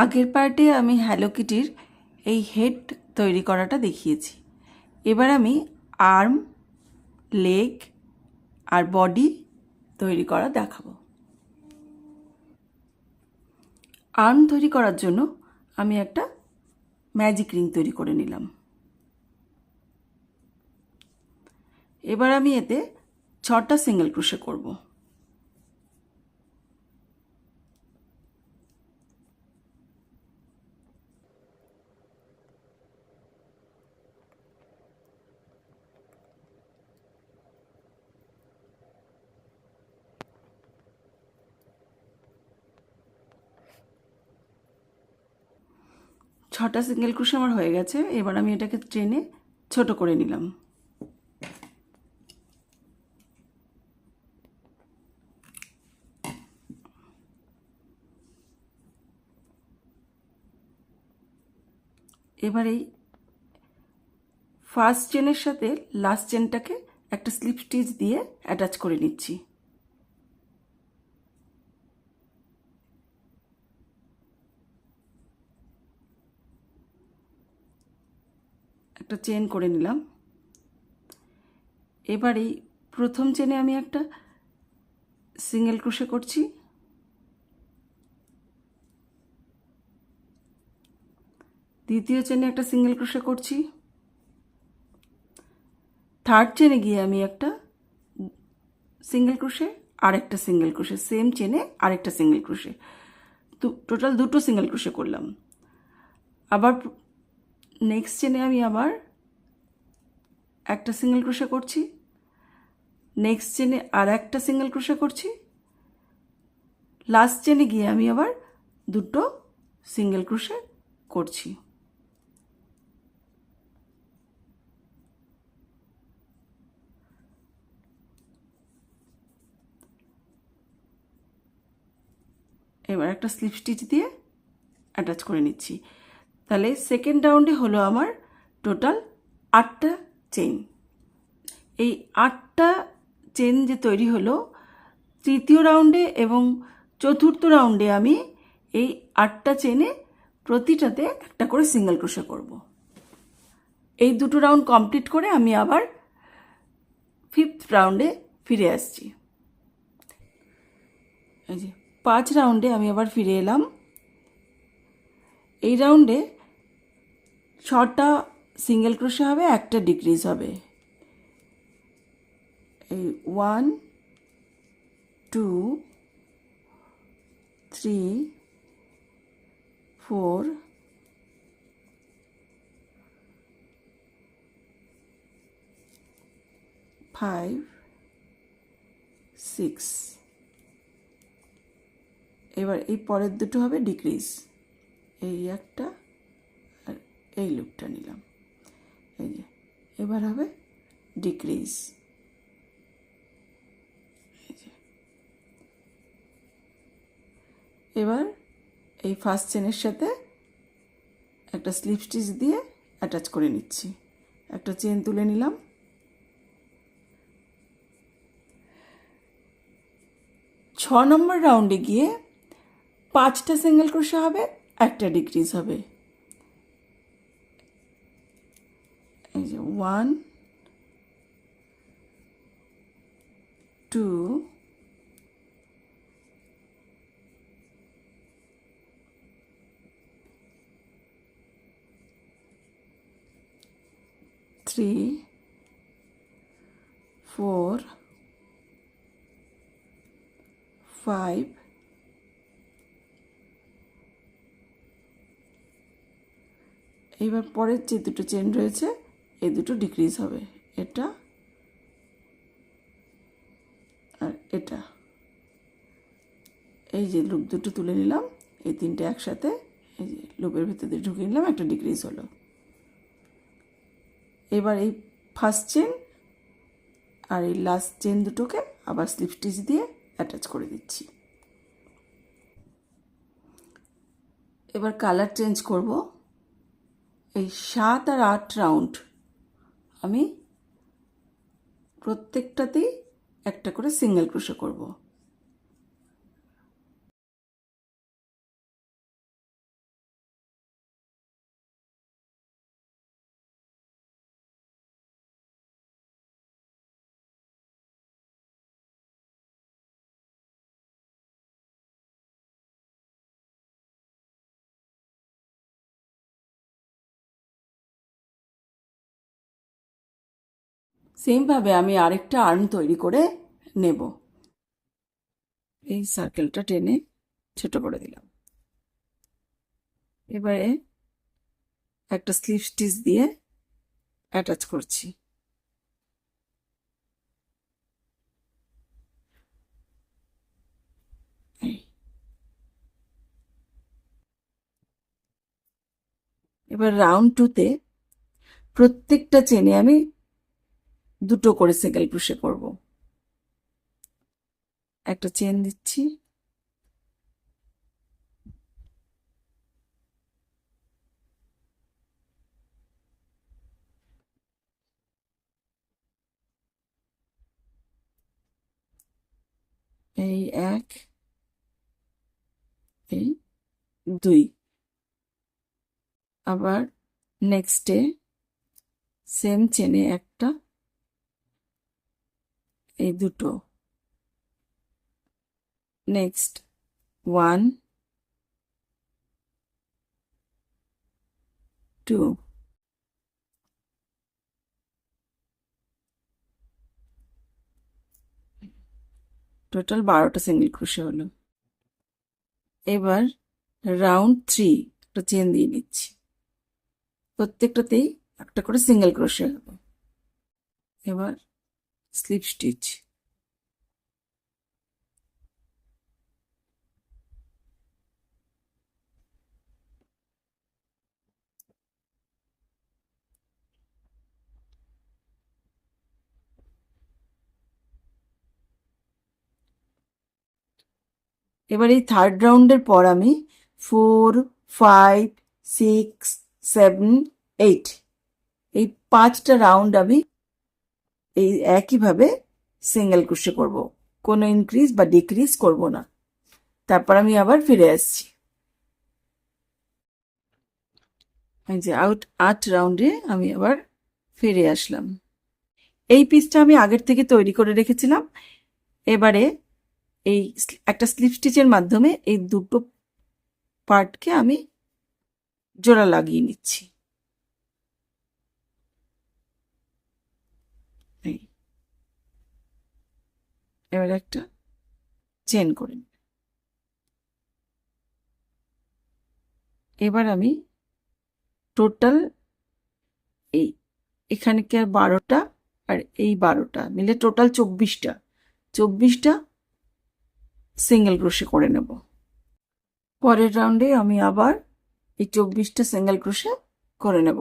আগের পার্টে আমি হ্যালো কিটির এই হেড তৈরি করাটা দেখিয়েছি। এবার আমি আর্ম, লেগ আর বডি তৈরি করা দেখাবো। আর্ম তৈরি করার জন্য আমি একটা ম্যাজিক রিং তৈরি করে নিলাম। এবার আমি এতে 6টা সিঙ্গেল ক্রোশে করব। ছটা সিঙ্গেল ক্রোশে আমার হয়ে গেছে। এবার আমি এটাকে টেনে ছোট করে নিলাম। এবার এই ফার্স্ট চেনের সাথে লাস্ট চেনটাকে একটা স্লিপ স্টিচ দিয়ে অ্যাটাচ করে নিচ্ছি। একটা চেন করে নিলাম। এবার এই প্রথম চেনে আমি একটা সিঙ্গেল ক্রোশে করছি, দ্বিতীয় চেনে একটা সিঙ্গেল ক্রোশে করছি, থার্ড চেনে গিয়ে আমি একটা সিঙ্গেল ক্রোশে আর একটা সিঙ্গেল ক্রোশে, সেম চেনে আরেকটা সিঙ্গেল ক্রোশে, টোটাল দুটো সিঙ্গেল ক্রোশে করলাম। আবার নেক্সট চেনে আমি আবার একটা সিঙ্গেল ক্রোশে করছি, নেক্সট চেনে আর একটা সিঙ্গেল ক্রোশে করছি, লাস্ট চেনে গিয়ে আমি আবার দুটো সিঙ্গেল ক্রোশে করছি। এবার একটা স্লিপ স্টিচ দিয়ে অ্যাটাচ করে নিচ্ছি। তাহলে সেকেন্ড রাউন্ডে হলো আমার টোটাল 8টা চেন। এই 8টা চেন যে তৈরি হলো, তৃতীয় রাউন্ডে এবং চতুর্থ রাউন্ডে আমি এই 8টা চেনে প্রতিটাতে একটা করে সিঙ্গেল ক্রোশে করব। এই দুটো রাউন্ড কমপ্লিট করে আমি আবার 5th রাউন্ডে ফিরে আসছি। এই যে 5 রাউন্ডে আমি আবার ফিরে এলাম। এই রাউন্ডে 6টা সিঙ্গেল ক্রোশে হবে, একটা ডিক্রিজ হবে। এই 1 2 3 4 5 6। এবার এই পরের দুটো হবে ডিক্রিজ, এই একটা আর এই লুপটা নিলাম। এই যে এবার হবে ডিক্রিজ। এবার এই ফার্স্ট চেনের সাথে একটা স্লিপ স্টিচ দিয়ে অ্যাটাচ করে নিচ্ছি। একটা চেন তুলে নিলাম। ছ নম্বর রাউন্ডে গিয়ে 5টা সিঙ্গেল ক্রোশে হবে, একটা ডিক্রিজ হবে। এই যে 1 2 3 4 5 এইবার পরের যে দুটো চেন রয়েছে এই দুটো ডিক্রিজ হবে, এটা আর এটা। এই যে লুপ দুটো তুলে নিলাম, এই তিনটে একসাথে এই যে লুপের ভিতরে ঢুকিয়ে নিলাম, একটা ডিক্রিজ হলো। এবার এই ফার্স্ট চেন আর এই লাস্ট চেন দুটোকে আবার স্লিপ স্টিচ দিয়ে অ্যাটাচ করে দিচ্ছি। এবার কালার চেঞ্জ করব। এই 7 আর 8 রাউন্ড আমি প্রত্যেকটাতেই একটা করে সিঙ্গেল ক্রোশে করব। সেমভাবে আমি আরেকটা আর্ম তৈরি করে নেব। এই সার্কেলটা টেনে ছোট করে দিলাম। এবারে একটা স্লিপ স্টিচ দিয়ে অ্যাটাচ করছি। এবার রাউন্ড 2-তে প্রত্যেকটা চেনে আমি দুটো করে সিঙ্গেল ক্রোশে করব। একটা চেন দিচ্ছি, এই এক, এই দুই। আবার নেক্সটে সেম চেনে একটা, এই দুটো। নেক্সট 1 2, টোটাল 12টা সিঙ্গেল ক্রোশে হলো। এবার রাউন্ড 3 একটা চেন দিয়ে নিচ্ছি, প্রত্যেকটাতেই একটা করে সিঙ্গেল ক্রোশে হবে। এবার স্লিপ স্টিচ, এবার এই থার্ড রাউন্ডের পর আমি 4 5 6 7 8 এই 5টা রাউন্ড আমি এই একইভাবে সিঙ্গেল ক্রোশে করব, কোনো ইনক্রিজ বা ডিক্রিজ করব না। তারপর আমি আবার ফিরে আসছি। এই যে 8 রাউন্ডে আমি আবার ফিরে আসলাম। এই পিসটা আমি আগের থেকে তৈরি করে রেখেছিলাম। এবারে এই একটা স্লিপ স্টিচের মাধ্যমে এই দুটো পার্টকে আমি জোড়া লাগিয়ে নিচ্ছি। এই এবার একটা চেন করে নিই। এবার আমি টোটাল এই এখানকার 12টা আর এই 12টা মিলে টোটাল 24টা সিঙ্গেল ক্রোশে করে নেব। পরের রাউন্ডে আমি আবার এই 24টা সিঙ্গেল ক্রোশে করে নেব।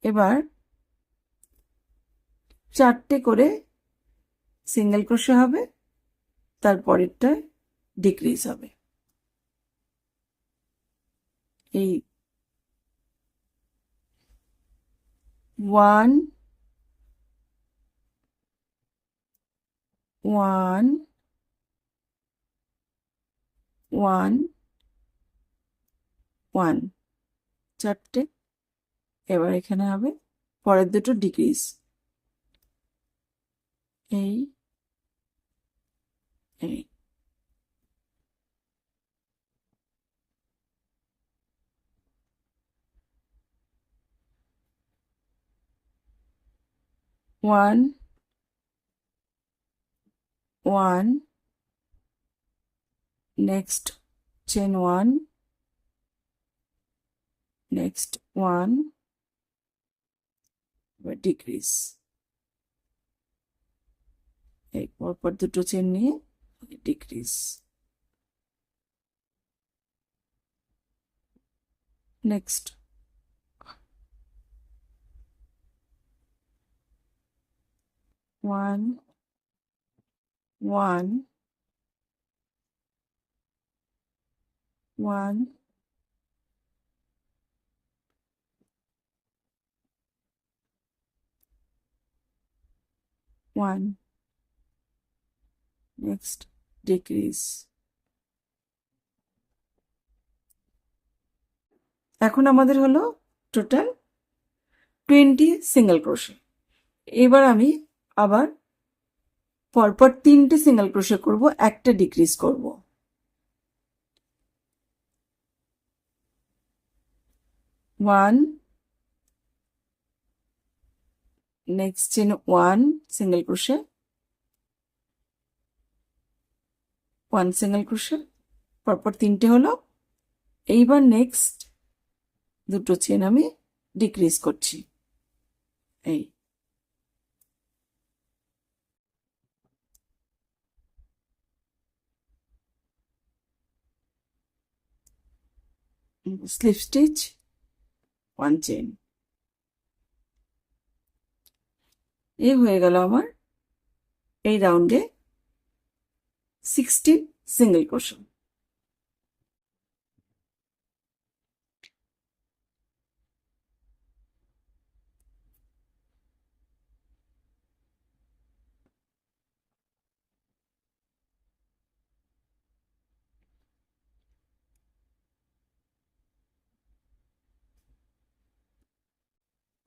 এবার 4টে করে সিঙ্গেল ক্রোশে হবে, তারপরেরটায় ডিক্রিজ হবে। এই 1 1 1 1 4টে। এবার এখানে হবে পরের দুটো ডিক্রিজ, এই এই 1 1, next chain 1, next 1, এবার ডিক্রিজ। এই পরপর দুটো চেন নিয়ে decrease. Next 1 1, one, one, next decrease. এখন আমাদের হলো টোটাল 20 সিঙ্গেল ক্রোশে। এবার আমি আবার পরপর 3টে সিঙ্গেল ক্রোশে করব, একটা ডিক্রিজ করব। 1, next chain 1 single crochet, 1 single crochet, পরপর 3টে হলো। এইবার নেক্সট দুটো চেন আমি ডিক্রিজ করছি, এই স্লিপ স্টিচ, 1 চেন। এই হয়ে গেল আমার এই রাউন্ডে 16 সিঙ্গেল ক্রোশে।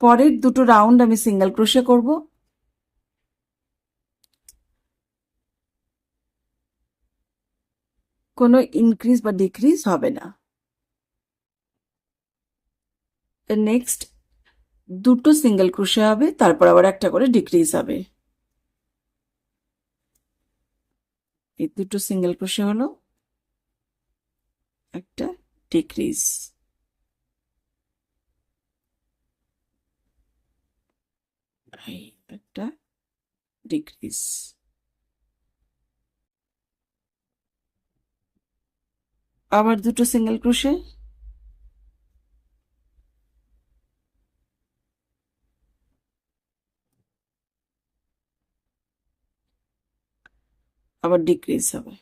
পরের দুটো রাউন্ড আমি সিঙ্গেল ক্রোশে করব। কোনো ইনক্রিজ বা ডিক্রিজ হবে না। নেক্সট দুটো সিঙ্গেল ক্রোশে হবে, তারপর আবার একটা করে ডিক্রিজ হবে। এই দুটো সিঙ্গেল ক্রোশে হলো, একটা ডিক্রিজ, এই একটা ডিক্রিজ। আবার দুটো সিঙ্গেল ক্রোশে, আবার ডিক্রিজ হবে।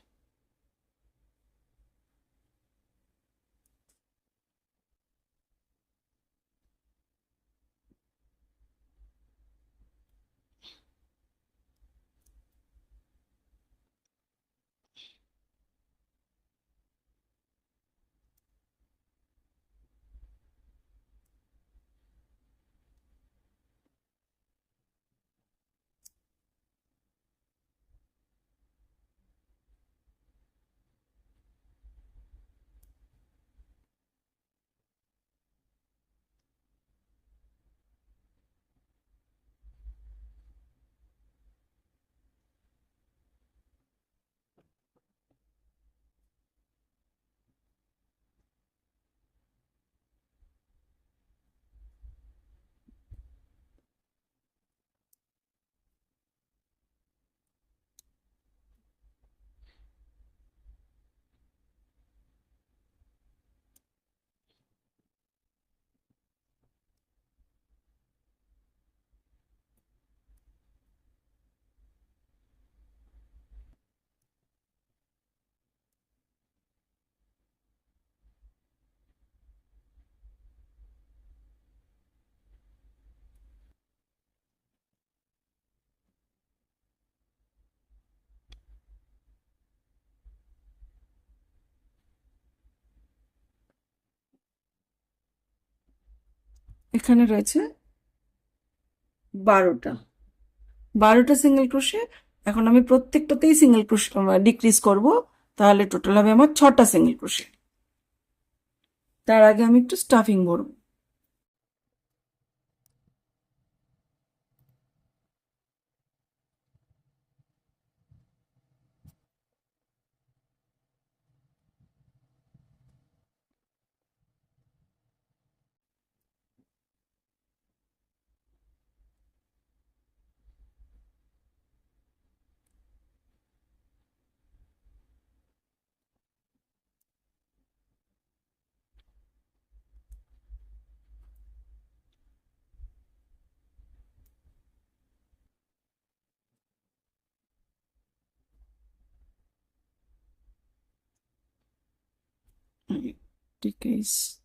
এখানে রয়েছে 12টা সিঙ্গেল ক্রোশে। এখন আমি প্রত্যেকটাতেই সিঙ্গেল ক্রোশে ডিক্রিজ করব, তাহলে টোটাল হবে আমার 6টা সিঙ্গেল ক্রোশে। তার আগে আমি একটু স্টাফিং ভরব। decrease